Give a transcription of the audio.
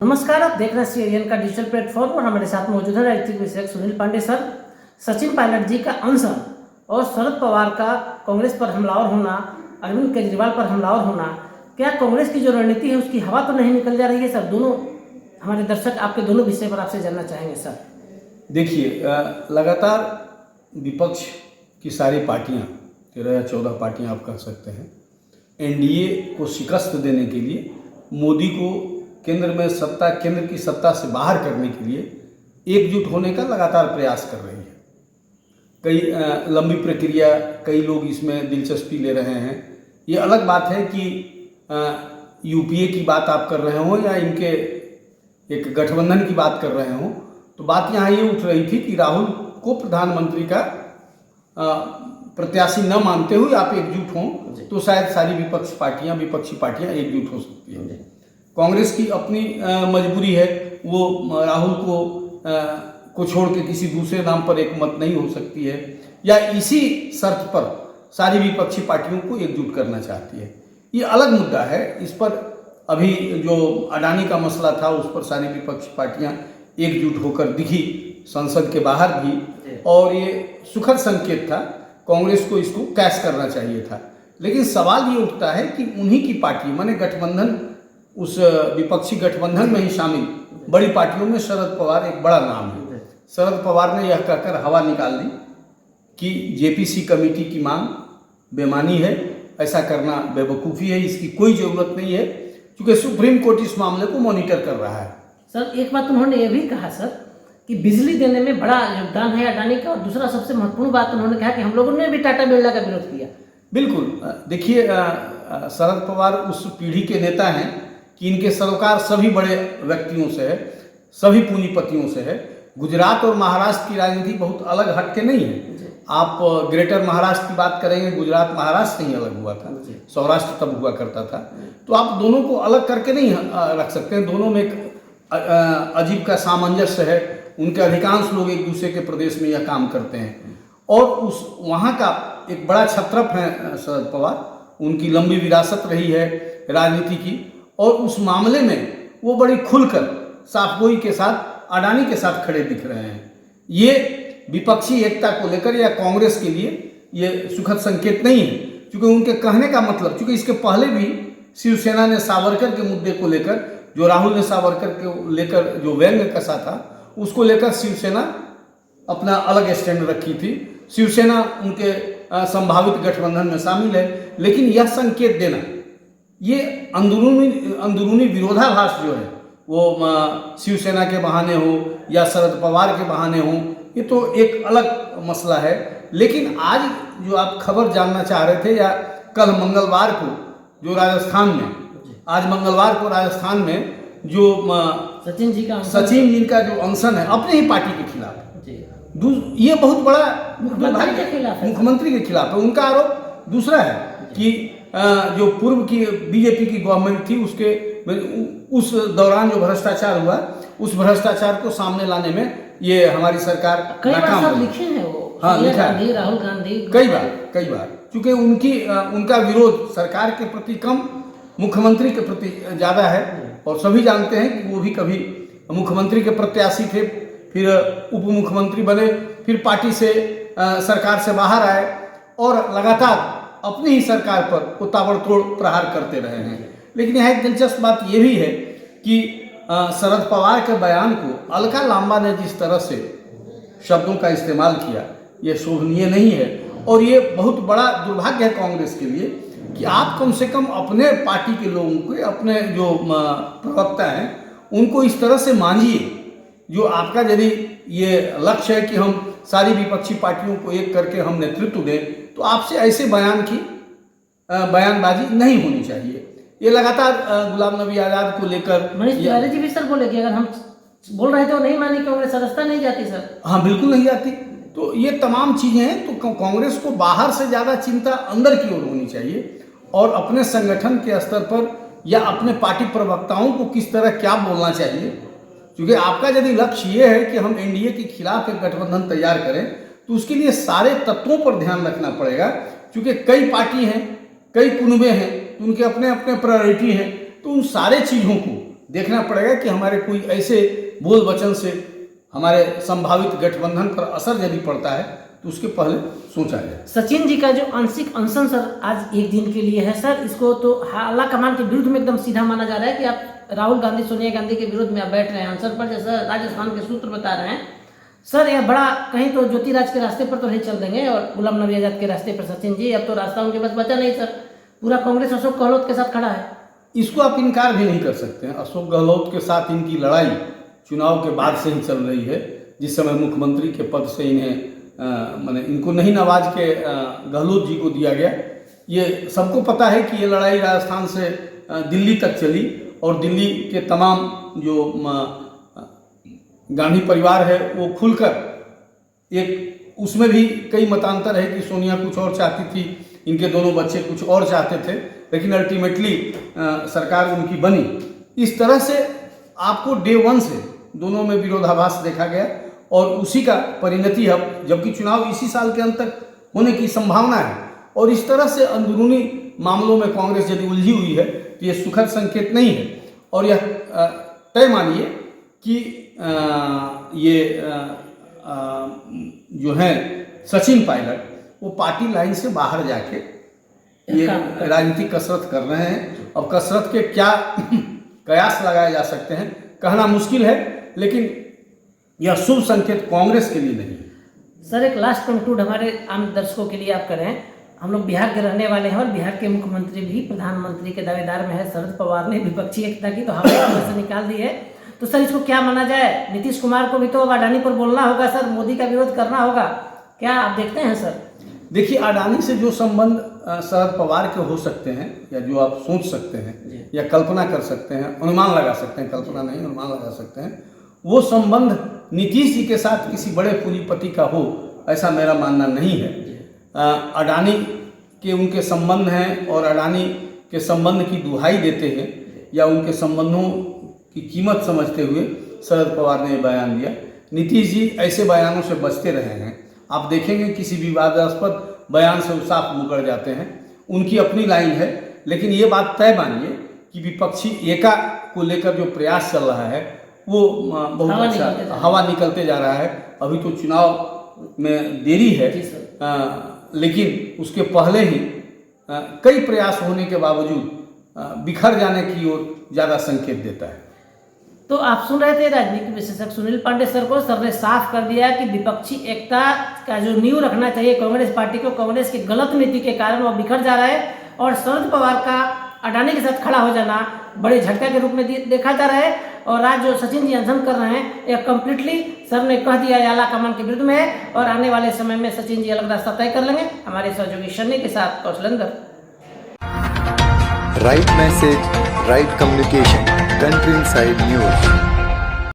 नमस्कार, आप देख रहे हैं सीएन का डिजिटल प्लेटफॉर्म और हमारे साथ मौजूद है राजनीतिक विशेषज्ञ सुनील पांडे सर। सचिन पायलट जी का अनशन और शरद पवार का कांग्रेस पर हमलावर होना, अरविंद केजरीवाल पर हमलावर होना, क्या कांग्रेस की जो रणनीति है उसकी हवा तो नहीं निकल जा रही है सर? दोनों हमारे दर्शक आपके दोनों विषय पर आपसे जानना चाहेंगे सर। देखिए, लगातार विपक्ष की सारी पार्टियां, 13 या 14 पार्टियां आप कह सकते हैं, एनडीए को शिकस्त देने के लिए, मोदी को केंद्र की सत्ता से बाहर करने के लिए एकजुट होने का लगातार प्रयास कर रही है। कई लंबी प्रक्रिया, कई लोग इसमें दिलचस्पी ले रहे हैं। ये अलग बात है कि यूपीए की बात आप कर रहे हो या इनके एक गठबंधन की बात कर रहे हो, तो बात यहाँ ये उठ रही थी कि राहुल को प्रधानमंत्री का प्रत्याशी न मानते हुए आप एकजुट हों तो शायद सारी विपक्षी पार्टियां एकजुट हो सकती हैं। कांग्रेस की अपनी मजबूरी है, वो राहुल को छोड़ के किसी दूसरे नाम पर एक मत नहीं हो सकती है, या इसी शर्त पर सारी विपक्षी पार्टियों को एकजुट करना चाहती है। ये अलग मुद्दा है। इस पर अभी जो अडानी का मसला था उस पर सारी विपक्षी पार्टियां एकजुट होकर दिखी संसद के बाहर भी, और ये सुखद संकेत था। कांग्रेस को इसको कैश करना चाहिए था। लेकिन सवाल ये उठता है कि उन्हीं की पार्टी माने गठबंधन, उस विपक्षी गठबंधन में ही शामिल बड़ी पार्टियों में शरद पवार एक बड़ा नाम है। शरद पवार ने यह कहकर हवा निकाल दी कि जेपीसी कमेटी की मांग बेमानी है, ऐसा करना बेवकूफ़ी है, इसकी कोई ज़रूरत नहीं है, क्योंकि सुप्रीम कोर्ट इस मामले को मॉनिटर कर रहा है। सर, एक बात उन्होंने ये भी कहा सर कि बिजली देने में बड़ा योगदान है अडानी का, और दूसरा सबसे महत्वपूर्ण बात उन्होंने कहा कि हम लोगों ने भी टाटा बिरला का विरोध किया। बिल्कुल, देखिए, शरद पवार उस पीढ़ी के नेता हैं कि इनके सरोकार सभी बड़े व्यक्तियों से है, सभी पूंजीपतियों से है। गुजरात और महाराष्ट्र की राजनीति बहुत अलग हटके नहीं है। आप ग्रेटर महाराष्ट्र की बात करेंगे, गुजरात महाराष्ट्र नहीं अलग हुआ था, सौराष्ट्र तब हुआ करता था। तो आप दोनों को अलग करके नहीं रख सकते। दोनों में एक अजीब का सामंजस्य है। उनके अधिकांश लोग एक दूसरे के प्रदेश में यह काम करते हैं, और उस वहाँ का एक बड़ा छत्रप है शरद पवार। उनकी लंबी विरासत रही है राजनीति की, और उस मामले में वो बड़ी खुलकर साफगोई के साथ अडानी के साथ खड़े दिख रहे हैं। ये विपक्षी एकता को लेकर या कांग्रेस के लिए ये सुखद संकेत नहीं है, क्योंकि उनके कहने का मतलब, क्योंकि इसके पहले भी शिवसेना ने सावरकर के मुद्दे को लेकर, जो राहुल ने सावरकर के लेकर जो व्यंग्य कसा था, उसको लेकर शिवसेना अपना अलग स्टैंड रखी थी। शिवसेना उनके संभावित गठबंधन में शामिल है, लेकिन यह संकेत देना, ये अंदरूनी विरोधाभास जो है वो शिवसेना के बहाने हो या शरद पवार के बहाने हो, ये तो एक अलग मसला है। लेकिन आज जो आप खबर जानना चाह रहे थे, या कल मंगलवार को जो राजस्थान में, आज मंगलवार को राजस्थान में जो सचिन जी का जो अनशन है अपने ही पार्टी के खिलाफ, ये बहुत बड़ा मुख्यमंत्री के खिलाफ है। उनका आरोप दूसरा है कि जो पूर्व की बीजेपी की गवर्नमेंट थी उस दौरान जो भ्रष्टाचार हुआ, उस भ्रष्टाचार को सामने लाने में ये हमारी सरकार नाकाम रही। लिखे हैं वो, हाँ, लिखा है राहुल गांधी कई बार, क्योंकि उनका विरोध सरकार के प्रति कम, मुख्यमंत्री के प्रति ज़्यादा है। और सभी जानते हैं कि वो भी कभी मुख्यमंत्री के प्रत्याशी थे, फिर उप मुख्यमंत्री बने, फिर पार्टी से सरकार से बाहर आए, और लगातार अपनी ही सरकार पर वो ताबड़तोड़ प्रहार करते रहे हैं। लेकिन यहाँ एक दिलचस्प बात ये भी है कि शरद पवार के बयान को अलका लांबा ने जिस तरह से शब्दों का इस्तेमाल किया, ये शोभनीय नहीं है। और ये बहुत बड़ा दुर्भाग्य है कांग्रेस के लिए कि आप कम से कम अपने पार्टी के लोगों को, अपने जो प्रवक्ता हैं, उनको इस तरह से मांझिए। जो आपका यदि ये लक्ष्य है कि हम सारी विपक्षी पार्टियों को एक करके हम नेतृत्व दें, तो आपसे ऐसे बयानबाजी नहीं होनी चाहिए। ये लगातार गुलाम नबी आज़ाद को लेकर मनीष तिवारी जी भी सर बोले कि अगर हम बोल रहे थे वो नहीं मानी, कांग्रेस सदस्यता नहीं जाती सर। हाँ, बिल्कुल नहीं जाती। तो ये तमाम चीज़ें हैं। तो कांग्रेस को बाहर से ज़्यादा चिंता अंदर की ओर होनी चाहिए, और अपने संगठन के स्तर पर या अपने पार्टी प्रवक्ताओं को किस तरह क्या बोलना चाहिए। क्योंकि आपका यदि लक्ष्य ये है कि हम एनडीए के खिलाफ एक गठबंधन तैयार करें, तो उसके लिए सारे तत्वों पर ध्यान रखना पड़ेगा। क्योंकि कई पार्टी हैं, कई कुनबे हैं, तो उनके अपने अपने प्रायोरिटी हैं। तो उन सारे चीज़ों को देखना पड़ेगा कि हमारे कोई ऐसे बोल वचन से हमारे संभावित गठबंधन पर असर यदि पड़ता है तो उसके पहले सोचा जाए। सचिन जी का जो आंशिक अनशन सर आज एक दिन के लिए है सर, इसको तो आला कमान के विरुद्ध में एकदम सीधा माना जा रहा है कि आप राहुल गांधी सोनिया गांधी के विरुद्ध में आप बैठ रहे हैं अनशन पर, जैसा राजस्थान के सूत्र बता रहे हैं सर। यह बड़ा कहीं तो ज्योतिराज के रास्ते पर तो नहीं चल देंगे और गुलाम नबी आजाद के रास्ते पर सचिन जी, अब तो रास्ता उनके पास बचा नहीं सर। पूरा कांग्रेस अशोक गहलोत के साथ खड़ा है। इसको आप इनकार भी नहीं कर सकते हैं। अशोक गहलोत के साथ इनकी लड़ाई चुनाव के बाद से ही चल रही है। जिस समय मुख्यमंत्री के पद से इन्हें माने इनको नहीं नवाज के गहलोत जी को दिया गया, ये सबको पता है कि ये लड़ाई राजस्थान से दिल्ली तक चली और दिल्ली के तमाम जो गांधी परिवार है वो खुलकर एक उसमें भी कई मतांतर है कि सोनिया कुछ और चाहती थी, इनके दोनों बच्चे कुछ और चाहते थे, लेकिन अल्टीमेटली सरकार उनकी बनी। इस तरह से आपको डे वन से दोनों में विरोधाभास देखा गया और उसी का परिणति अब, जबकि चुनाव इसी साल के अंत तक होने की संभावना है और इस तरह से अंदरूनी मामलों में कांग्रेस यदि उलझी हुई है तो ये सुखद संकेत नहीं है। और यह तय मानिए कि ये जो है सचिन पायलट वो पार्टी लाइन से बाहर जाके ये राजनीतिक कसरत कर रहे हैं। अब कसरत के क्या कयास लगाए जा सकते हैं कहना मुश्किल है, लेकिन यह शुभ संकेत कांग्रेस के लिए नहीं है। सर एक लास्ट कंक्लूड हमारे आम दर्शकों के लिए आप करें। हम लोग बिहार के रहने वाले हैं और बिहार के मुख्यमंत्री भी प्रधानमंत्री के दावेदार में है। शरद पवार ने विपक्षी एकता की तो हवा से निकाल दी है, तो सर इसको क्या माना जाए? नीतीश कुमार को भी तो अब अडानी पर बोलना होगा सर, मोदी का विरोध करना होगा, क्या आप देखते हैं सर? देखिए, अडानी से जो संबंध शरद पवार के हो सकते हैं या जो आप सोच सकते हैं या कल्पना कर सकते हैं, अनुमान लगा सकते हैं, कल्पना नहीं अनुमान लगा सकते हैं, वो संबंध नीतीश जी के साथ किसी बड़े पूंजीपति का हो ऐसा मेरा मानना नहीं है। अडानी के उनके संबंध हैं और अडानी के संबंध की दुहाई देते हैं या उनके संबंधों की कीमत समझते हुए शरद पवार ने बयान दिया। नीतीश जी ऐसे बयानों से बचते रहे हैं। आप देखेंगे किसी विवादास्पद बयान से साफ मुकर जाते हैं। उनकी अपनी लाइन है, लेकिन ये बात तय मानिए कि विपक्षी एका को लेकर जो प्रयास चल रहा है वो बहुत अच्छा हवा निकलते जा रहा है। अभी तो चुनाव में देरी है, लेकिन उसके पहले ही कई प्रयास होने के बावजूद बिखर जाने की ओर ज़्यादा संकेत देता है। तो आप सुन रहे थे राजनीतिक विशेषज्ञ सुनील पांडे सर को। सर ने साफ कर दिया कि विपक्षी एकता का जो नींव रखना चाहिए कांग्रेस पार्टी को, कांग्रेस की गलत नीति के कारण वो बिखर जा रहा है और शरद पवार का अडानी के साथ खड़ा हो जाना बड़े झटका के रूप में देखा जा रहा है। और आज जो सचिन जी अनशन कर रहे हैं यह कम्प्लीटली सर ने कह दिया आला कमान के विरुद्ध में है और आने वाले समय में सचिन जी अलग रास्ता तय कर लेंगे। हमारे सहयोगी शनि के साथ Kaushalendra. Right message, right communication, country inside news.